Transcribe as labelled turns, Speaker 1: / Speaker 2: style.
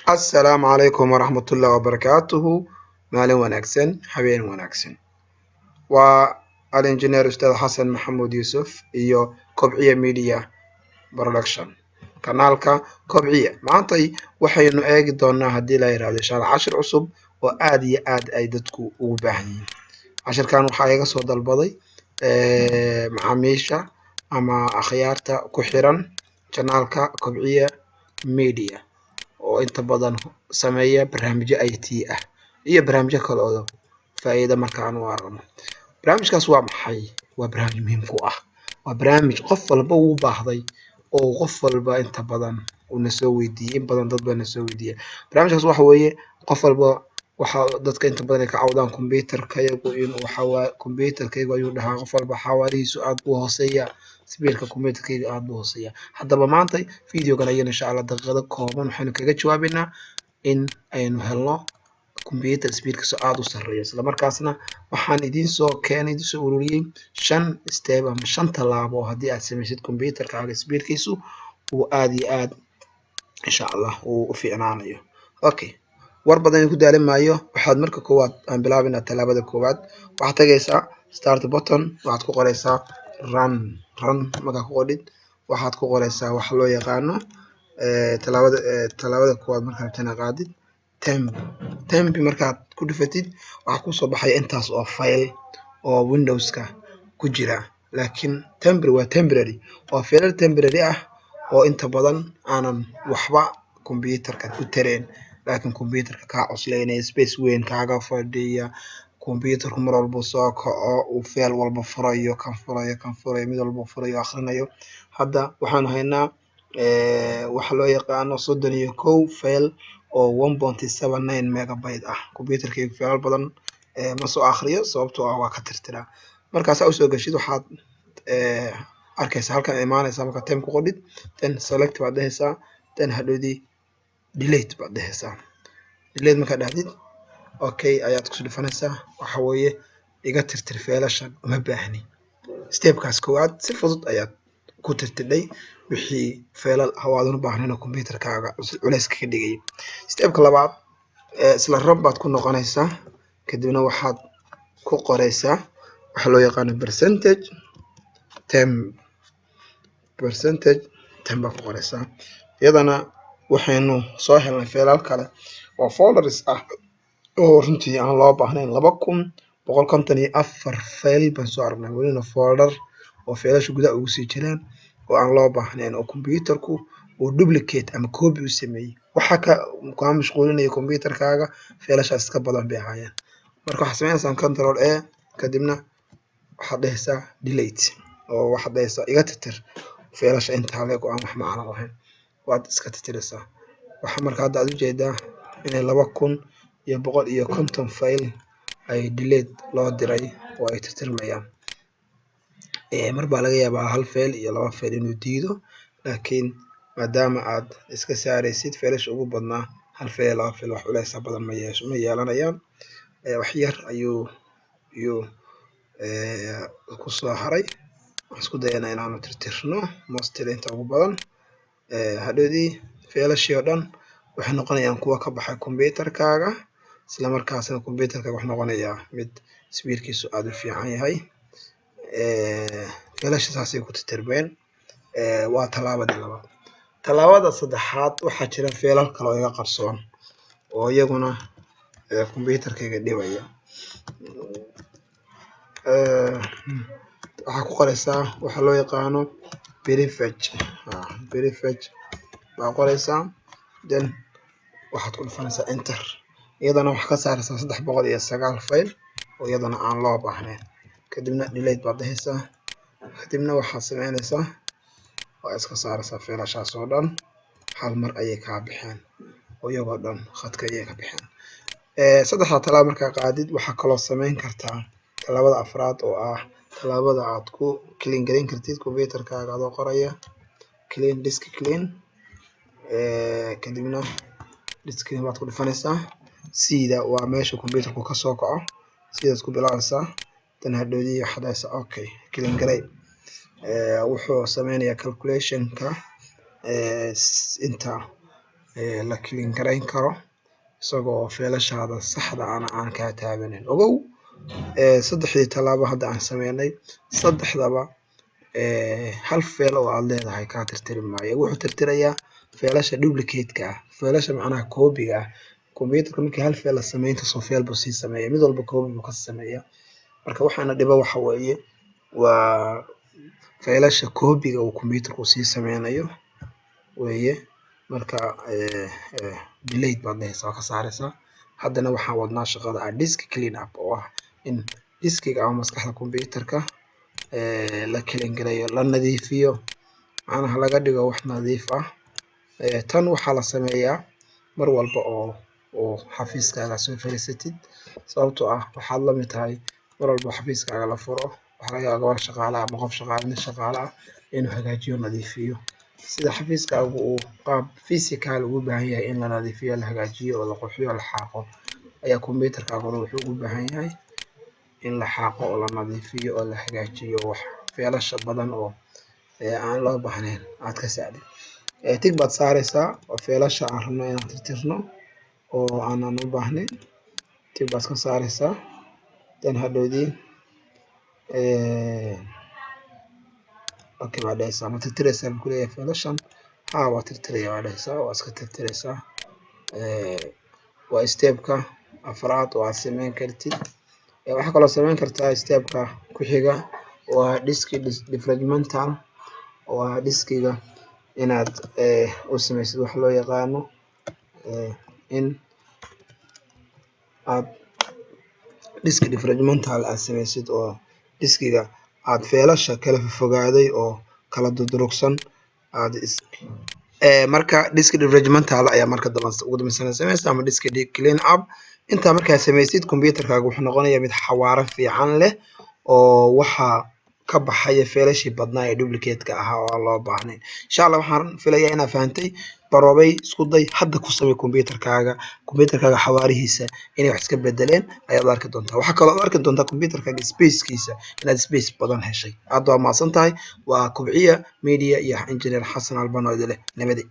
Speaker 1: السلام عليكم ورحمة الله وبركاته. مالين وناكسن حبين وناكسن والإنجنير أستاذ حسن محمود يوسف إيو كوبعية ميديا برودكشن kanaalka kobciya maantay waxaynu eegi doonaa haddii la yiraahdo insha Allah cashir cusub oo aad iyo aad ay dadku ugu baahan yihiin. Cashirkan waxaa iga soo dalbaday macaamiisha ama akhyaarta ku xiran kanaalka kobciya media oo inta badan sameeya barnaamijyo IT ah iyo barnaamijyo kale oo faa'iido markaan u aragno. Barnaamijkaas waa maxay? Waa barnaamij muhiim ku ah. Waa barnaamij qof walba uu baahday oo qof walba inta badan uu na soo weydiiyay in badan dad bana soo weydiiyay. Barnaamijkaas waxa weeye qof walba waxa dadka inta badan ay ka cawdaan computer-ka iyagu inuu waxa waa computer-kaygu ayuu dhahaa qof walba xawaarihiisu aad u hooseeya speed-ka computer-kayga aad u hooseeya. Haddaba maanta video-gan ayaan insha Allah daqiiqado kooban waxaynu kaga jawaabaynaa in aynu helno computer speed-kiisu aad u sareeyo isla markaasna waxaan idin soo keenay idin soo ururiyay 5 step ama 5 talaabo haddii aad samaysid computer-kaaga speed-kiisu uu aad iyo aad insha Allah uu u fiicnaanayo. Okay, war badan ku daalin maayo. Waxaad marka koowaad aan bilaabinaa talaabada koowaad. Waxaad tagaysaa start button, waxaad ku qoraysaa run marka ku qodid waxaad ku qoraysaa wax loo yaqaano talaabada koowaad markaad tan qaadid temp markaad ku dhufatid waxa ku soo baxay intaas oo file oo Windows-ka ku jira, laakiin temporary waa file temporary ah oo inta badan aanan waxba computer-ka ku tareen, laakiin computer-ka ka cuslaynaya space weyn kaaga fadhiya computer-ku mar walba soo kaco uu file walba furayo kan furayo mid walba furayo akhrinayo. Hadda waxaan haynaa waxa loo yaqaano 31 file oo 1.79 megabyte ah. Computer-kaygu file badan ma soo akhriyo sababtoo ah waa ka tirtiraa. Markaas aad soo gashid waxaad arkaysaa halkan imaanaysa marka time ku qodid then select baad dhahaysaa then hadhoodii delete baad dhahaysaa. Delete marka dhahdid okay ayaad ku dhufanaysaa waxa weeye iga tirtir failashan uma baahni. Step-kaas koowaad si fudud ayaad ku tirtiday wixii failal hawaadan u baahnayn oo computer-kaaga culays ka dhigay. Step-ka labaad isla run baad ku noqonaysaa kadibna waxaad ku qoraysaa waxa loo yaqaan percentage temp baad ku qoraysaa. Iyadana waxaynu soo helnay failal kale oo folders ah oo runtii aan loo baahnayn 2154 file baan soo aragnay welina folder oo failasha gudaha ugu sii jiraan oo aan loo baahnayn oo computer-ku uu duplicate ama copy u sameeyay. Waxa ka mashquulinaya computer-kaaga failashaas ka badan bay ahaayeen. Marka waxaad samaynaysaa control A kadibna waxaad dhahaysaa delete oo waxaad dhahaysaa iga tirtir failasha inta leeg oo aan wax macno lahayn waad iska tirtiraysaa. Waxa marka hadda aad u jeedaa inay 2150 file ay delete loo diray oo ay tirtirmayaan. Mar baa laga yaabaa hal file iyo laba file inuu diido, laakiin maadaama aad iska saaraysid failasha ugu badnaa hal file laba file wax culays badan ma yeelanayaan. Wax yar ayuu ku soo haray. Waxaan isku dayaynaa inaanu tirtirno mostly inta ugu badan. Hadhoodii failashii oo dhan waxay noqonayaan kuwa ka baxay computer-kaaga isla markaasna computer-kaaga wax noqonayaa mid speed-kiisu aad u fiican yahay. Failasha saasay ku tirtirmeen. Waa talaabadii labaad. Talaabada saddexaad waxaa jira failal kale oo iga qarsoon oo iyaguna computer-kayga dhibaya. Waxaa ku qoraysaa waxa loo yaqaano prefetch baa qoraysaa then waxaad ku dhufanaysaa enter. Iyadana wax ka saaraysaa 309 file oo iyadana aan loo baahnayn kadibna delete baad dhahaysaa kadibna waxaad samaynaysaa waa iska saaraysaa failashaas oo dhan hal mar ayay ka baxeen oo iyagoo dhan khadka ayay ka baxeen. Saddexda talaabo markaa qaadid waxa kaloo samayn kartaa talaabada afraad oo ah talaabada aad ku clean gareyn kartid computer-kaaga adoo qoraya clean disk clean kadibna disk clean baad ku dhufanaysaa. sida waa meesha computer-ku ka soo kaco sidaas ku bilaabaysaa tan hadhoodii waxaad dhahaysaa okay clean garey. Wuxuu sameynayaa calculation-ka inta la clean garayn karo isagoo feelashaada saxda aan kaa taabanin. Ogow saddexdii tallaabo hadda aan sameynay saddexdaba hal feel oo aad leedahay kaa tirtiri maayo. Wuxuu tirtirayaa feelasha duplicate-ka ah, feelasha macnaha koobiga ah. Computerka markii hal feel la sameeyo intaasoo feel buu sii sameeyaa, mid walba koobi buu ka sameeyaa. Marka waxaana dhiba waxa weeye waa feelasha koobiga uu computerku sii sameynayo weeye. Marka delete baad dhehaysaa, ka saaraysaa. Haddana waxaan wadnaa shaqada ah disk clean up oo ah in diskiga ama maskaxda computerka la clean gareeyo, la nadiifiyo, macnaha laga dhigo wax nadiif ah. Tan waxaa la sameeyaa mar walba oo xafiiskaaga soo fariisatid, sababtoo ah waxaad la mid tahay mar walba xafiiskaaga la furo waxaa laga yaabaa gabar shaqaale ama qof shaqaale ah inuu hagaajiyo, nadiifiyo. Sida xafiiskaagu uu qaab physical ugu baahan yahay in la nadiifiyo, la hagaajiyo oo la qurxiyo, la xaaqo, ayaa computerkaaguna wuxuu ugu baahan yahay in la xaaqo oo la nadiifiyo oo la hagaajiyo, wax feelasha badan oo aan loo baahnayn aad ka saacdid. Tig baad saaraysaa oo feelasha aan rabno inaan tirtirno oo aanan u baahnayn, tig baad ka saaraysaa. Dan hadhowdii okay baad dhehaysaa ma tirtiraysaa buu ku leeyahay feelashan. Haa waa tirtiraya baad dhehaysaa, waa iska tirtiraysaa. Waa stepka afraad oo aad sameyn kartid. Waxaa kaloo sameyn kartaa stepka ku xiga waa disk defragmental oo ah diskiga inaad u samaysid wax loo yaqaano in aad disk defragmental aad samaysid oo diskiga aad feelasha kala fogaaday oo kala durugsan aad marka disk defragmental ayaa marka ugu dambeysana samaysaa ama disk clean up. Intaa markaa samaysid computerkaaga wuxuu noqonayaa mid xawaare fiican leh oo waxaa ka baxaya feelashii badnaa ee duplicate-ka ahaa oo aan loo baahnayn. Insha Allah waxaan filayaa inaad fahantay. Baroobay isku day hadda ku samee computerkaaga xawaarihiisa inay wax iska bedeleen ayaad arki doontaa. Waxaa kaloo arki doontaa computerkaaga space-kiisa inaad space badan heshay. Aad waa mahadsan tahay. Waa Kobciya Media iyo Engineer Xasan Albano idin leh nabadi.